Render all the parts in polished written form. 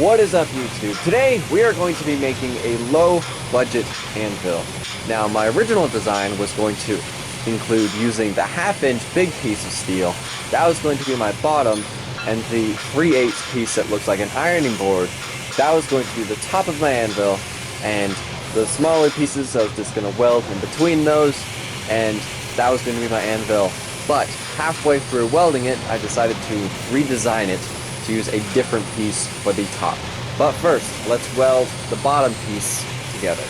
What is up, YouTube? Today we are going to be making a low budget anvil. Now, my original design was going to include using the 1/2-inch big piece of steel. That was going to be my bottom, and the 3/8 piece that looks like an ironing board, that was going to be the top of my anvil, and the smaller pieces I was just going to weld in between those, and that was going to be my anvil. But halfway through welding it, I decided to redesign it to use a different piece for the top. But first, let's weld the bottom piece together.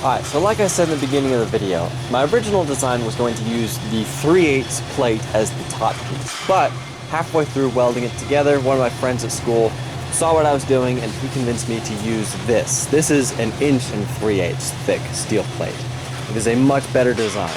Alright, so like I said in the beginning of the video, my original design was going to use the 3/8 plate as the top piece, but halfway through welding it together, one of my friends at school saw what I was doing and he convinced me to use this. This is an 1 3/8 thick steel plate. It is a much better design.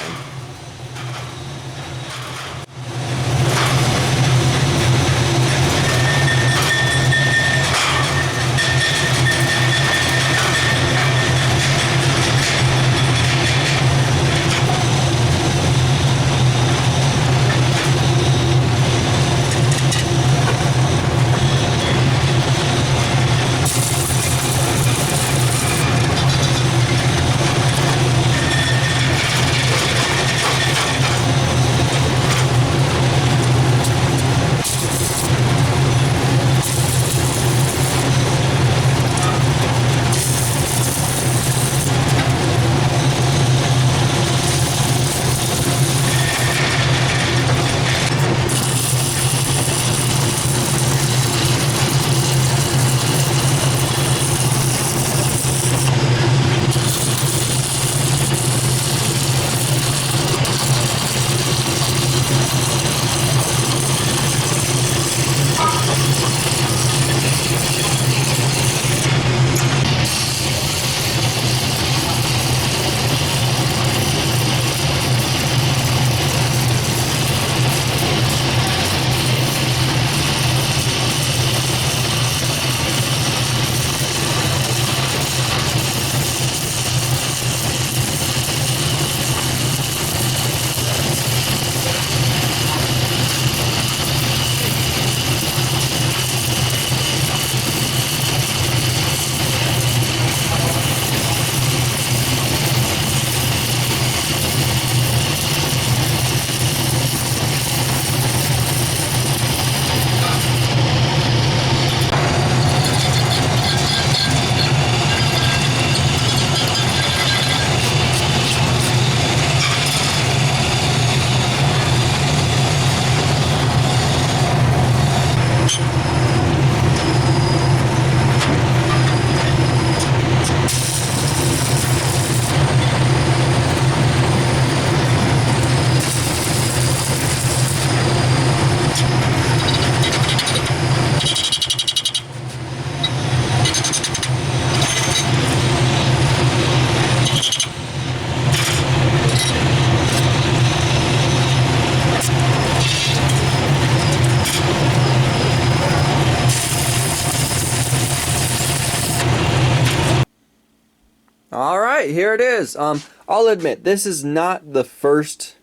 Alright, here it is. I'll admit, this is not the first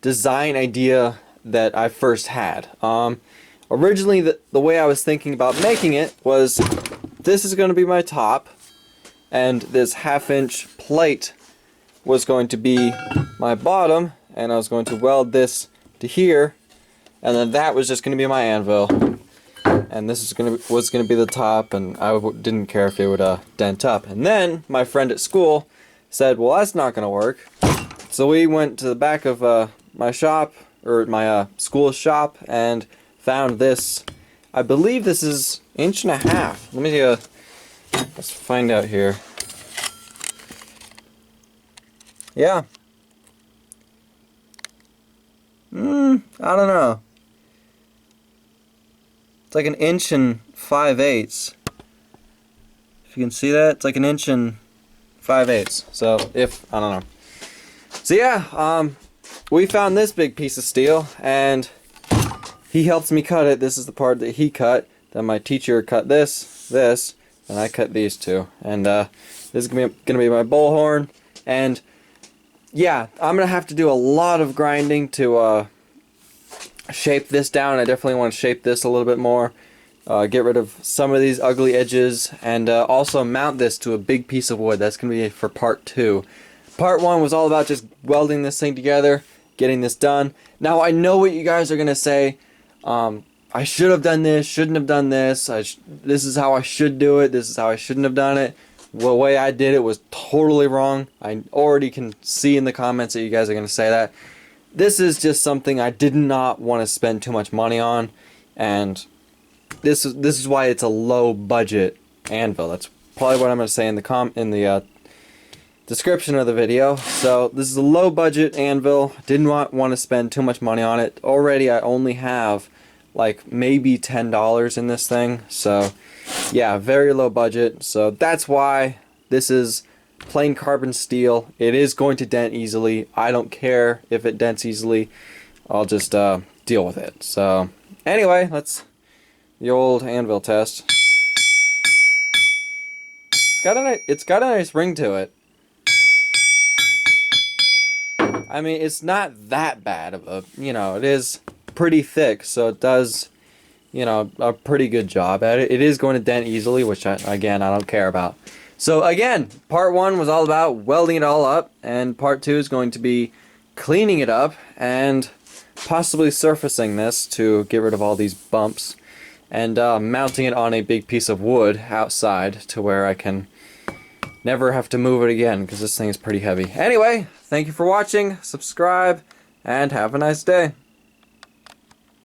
design idea that I first had. Originally, the way I was thinking about making it was, this is going to be my top, and this 1/2" plate was going to be my bottom, and I was going to weld this to here, and then that was just going to be my anvil, and this was going to be the top, and I didn't care if it would dent up. And then my friend at school said, well, that's not going to work. So we went to the back of my shop, or my school shop, and found this. I believe this is 1.5 inches. Let me let's find out here. Yeah. I don't know. It's like 1 5/8 inches. If you can see that, it's like 1 5/8 inches. So I don't know. So yeah, we found this big piece of steel, and he helps me cut it. This is the part that he cut. Then my teacher cut this, and I cut these two. And this is gonna be my bullhorn. And yeah, I'm gonna have to do a lot of grinding to shape this down. I definitely want to shape this a little bit more. Get rid of some of these ugly edges, and also mount this to a big piece of wood. That's gonna be for part 2. Part 1 was all about just welding this thing together, getting this done. Now I know what you guys are gonna say. I should have done this, shouldn't have done this. This is how I should do it, this is how I shouldn't have done it. The way I did it was totally wrong. I already can see in the comments that you guys are going to say that. This is just something I did not want to spend too much money on, and this is why it's a low budget anvil. That's probably what I'm going to say in the description of the video. So this is a low budget anvil. Didn't want to spend too much money on it. Already I only have like maybe $10 in this thing. So yeah, very low budget. So that's why this is plain carbon steel. It is going to dent easily. I don't care if it dents easily. I'll just deal with it. So anyway, the old anvil test. It's got a nice ring to it. I mean, it's not that bad of a, it is pretty thick, so it does, a pretty good job at it. It is going to dent easily, which again, I don't care about. So again, part 1 was all about welding it all up, and part 2 is going to be cleaning it up and possibly surfacing this to get rid of all these bumps, and mounting it on a big piece of wood outside to where I can never have to move it again, because this thing is pretty heavy. Anyway, thank you for watching, subscribe, and have a nice day.